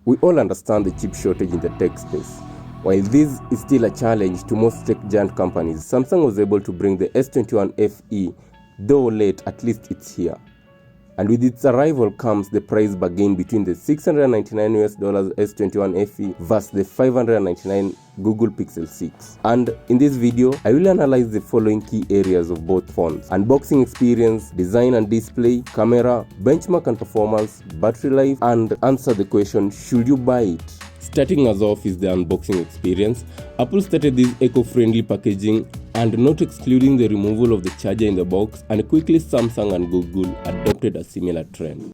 We all understand the chip shortage in the tech space. While this is still a challenge to most tech giant companies, Samsung was able to bring the S21 FE, though late, at least it's here. And with its arrival comes the price bargain between the $699 S21 FE versus the $599 Google Pixel 6. And in this video, I will analyze the following key areas of both phones: unboxing experience, design and display, camera, benchmark and performance, battery life, and answer the question, should you buy it? Starting us off is the unboxing experience. Apple started this eco-friendly packaging and not excluding the removal of the charger in the box, and quickly Samsung and Google adopted a similar trend.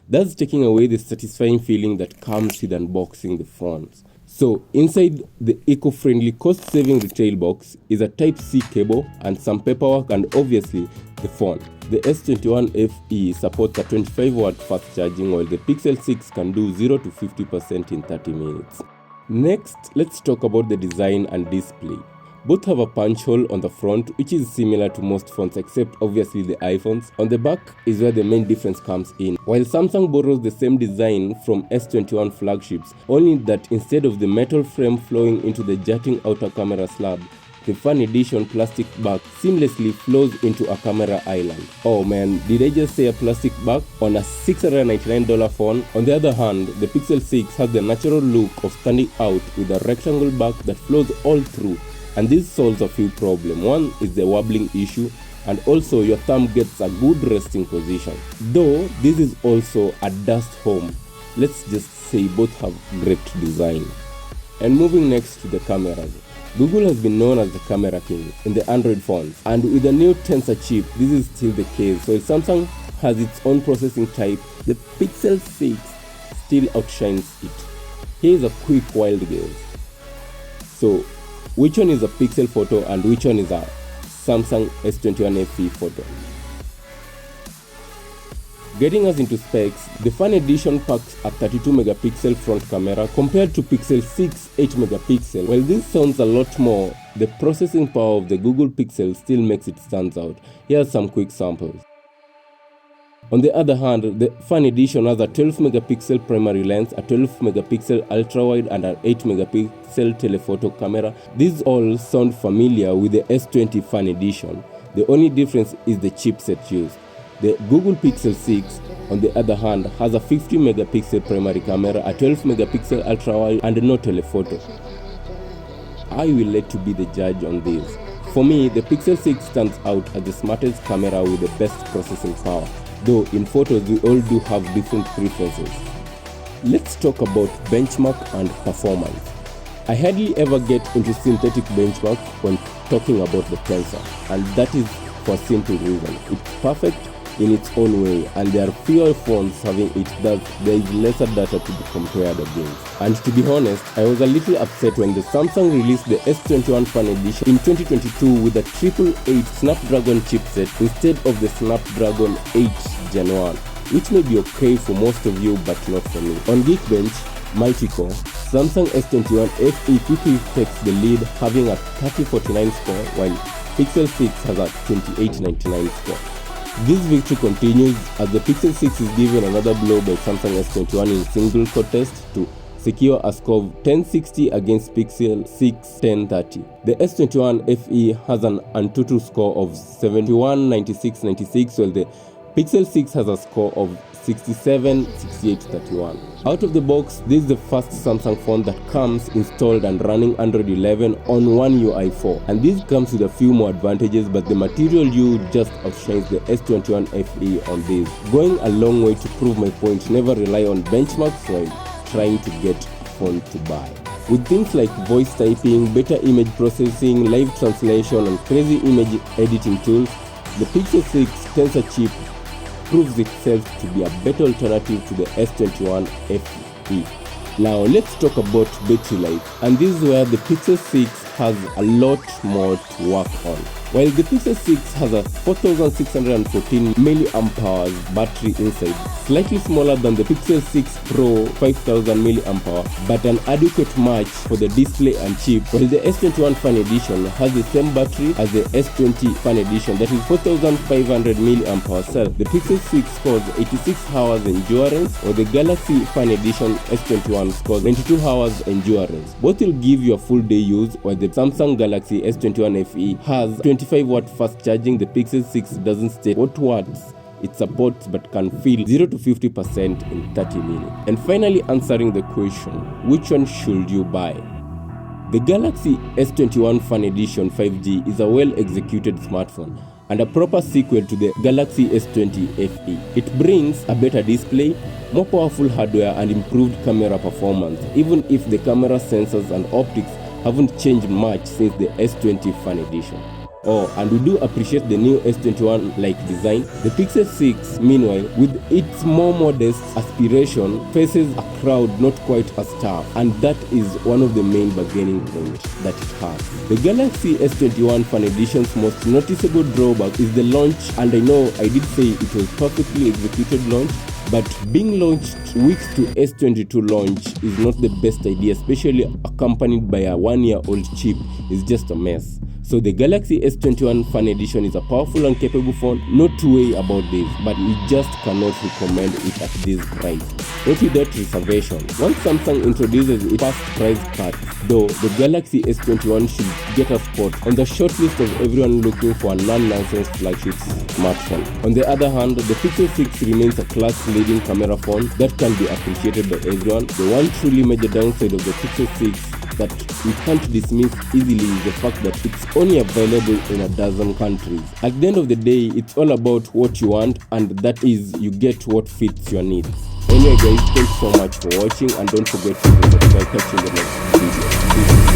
That's taking away the satisfying feeling that comes with unboxing the phones. So inside the eco-friendly cost-saving retail box is a Type-C cable and some paperwork, and obviously the phone. The S21 FE supports a 25-watt fast charging, while the Pixel 6 can do 0 to 50% in 30 minutes. Next, let's talk about the design and display. Both have a punch hole on the front, which is similar to most phones except obviously the iPhones. On the back is where the main difference comes in. While Samsung borrows the same design from S21 flagships, only that instead of the metal frame flowing into the jutting outer camera slab, the Fan Edition plastic back seamlessly flows into a camera island. Oh man, did I just say a plastic back on a $699 phone? On the other hand, the Pixel 6 has the natural look of standing out with a rectangle back that flows all through. And this solves a few problems. One is the wobbling issue, and also your thumb gets a good resting position. Though this is also a dust home, let's just say both have great design. And moving next to the cameras. Google has been known as the camera king in the Android phones, and with the new Tensor chip, this is still the case. So if Samsung has its own processing type, the Pixel 6 still outshines it. Here's a quick wild guess. So, which one is a Pixel photo and which one is a Samsung S21 FE photo? Getting us into specs, the Fan Edition packs a 32 megapixel front camera compared to Pixel 6 8 megapixel. While this sounds a lot more, the processing power of the Google Pixel still makes it stand out. Here are some quick samples. On the other hand, the Fan Edition has a 12 megapixel primary lens, a 12 megapixel ultra-wide, and an 8 megapixel telephoto camera. These all sound familiar with the S20 Fan Edition. The only difference is the chipset used. The Google Pixel 6, on the other hand, has a 50 megapixel primary camera, a 12 megapixel ultra-wide, and no telephoto. I will let you be the judge on this. For me, the Pixel 6 stands out as the smartest camera with the best processing power. Though in photos we all do have different preferences. Let's talk about benchmark and performance. I hardly ever get into synthetic benchmark when talking about the Tensor, and that is for a simple reason. It's perfect in its own way, and there are fewer phones having it, thus there is lesser data to be compared against. And to be honest, I was a little upset when the Samsung released the S21 Fan Edition in 2022 with a 888 Snapdragon chipset instead of the Snapdragon 8 Gen 1, which may be okay for most of you but not for me. On Geekbench, Multicore, Samsung S21 FE quickly takes the lead, having a 3049 score, while Pixel 6 has a 2899 score. This victory continues as the Pixel 6 is given another blow by Samsung S21 in single contest to secure a score of 1060 against Pixel 6 1030. The S21 FE has an Antutu score of 719696, while the Pixel 6 has a score of 676831. Out of the box, this is the first Samsung phone that comes installed and running Android 11 on One UI 4, and this comes with a few more advantages, but the material used just outshines the S21 FE on this, going a long way to prove my point: never rely on benchmarks while trying to get a phone to buy. With things like voice typing, better image processing, live translation, and crazy image editing tools, the Pixel 6 Tensor chip proves itself to be a better alternative to the S21 FE. Now let's talk about battery life, and this is where the Pixel 6 has a lot more to work on. While the Pixel 6 has a 4614 mAh battery inside, slightly smaller than the Pixel 6 Pro 5000 mAh, but an adequate match for the display and chip, while the S21 Fan Edition has the same battery as the S20 Fan Edition, that is 4500 mAh cell. The Pixel 6 scores 86 hours endurance, while the Galaxy Fan Edition S21 scores 92 hours endurance. Both will give you a full day use, while the Samsung Galaxy S21 FE has 25-watt fast charging. The Pixel 6 doesn't state what watts it supports but can fill 0 to 50% in 30 minutes. And finally, answering the question, which one should you buy? The Galaxy S21 Fan Edition 5G is a well-executed smartphone and a proper sequel to the Galaxy S20 FE. It brings a better display, more powerful hardware and improved camera performance, even if the camera sensors and optics haven't changed much since the S20 Fan Edition. Oh, and we do appreciate the new S21-like design. The Pixel 6, meanwhile, with its more modest aspiration, faces a crowd not quite as tough, and that is one of the main bargaining points that it has. The Galaxy S21 Fan Edition's most noticeable drawback is the launch, and I know I did say it was perfectly executed launch, but being launched weeks to S22 launch is not the best idea, especially accompanied by a 1-year-old chip. Is just a mess. So the Galaxy S21 Fan Edition is a powerful and capable phone, no two way about this, but we just cannot recommend it at this price. Not without reservation. Once Samsung introduces its first price cut, though, the Galaxy S21 should get a spot on the shortlist of everyone looking for a non-nonsense flagship smartphone. On the other hand, the Pixel 6 remains a class-leading camera phone that can be appreciated by everyone. The one truly major downside of the Pixel 6 that we can't dismiss easily is the fact that it's only available in a dozen countries. At the end of the day, it's all about what you want, and that is, you get what fits your needs. Anyway guys, thanks so much for watching, and don't forget to subscribe. Catch you in the next video.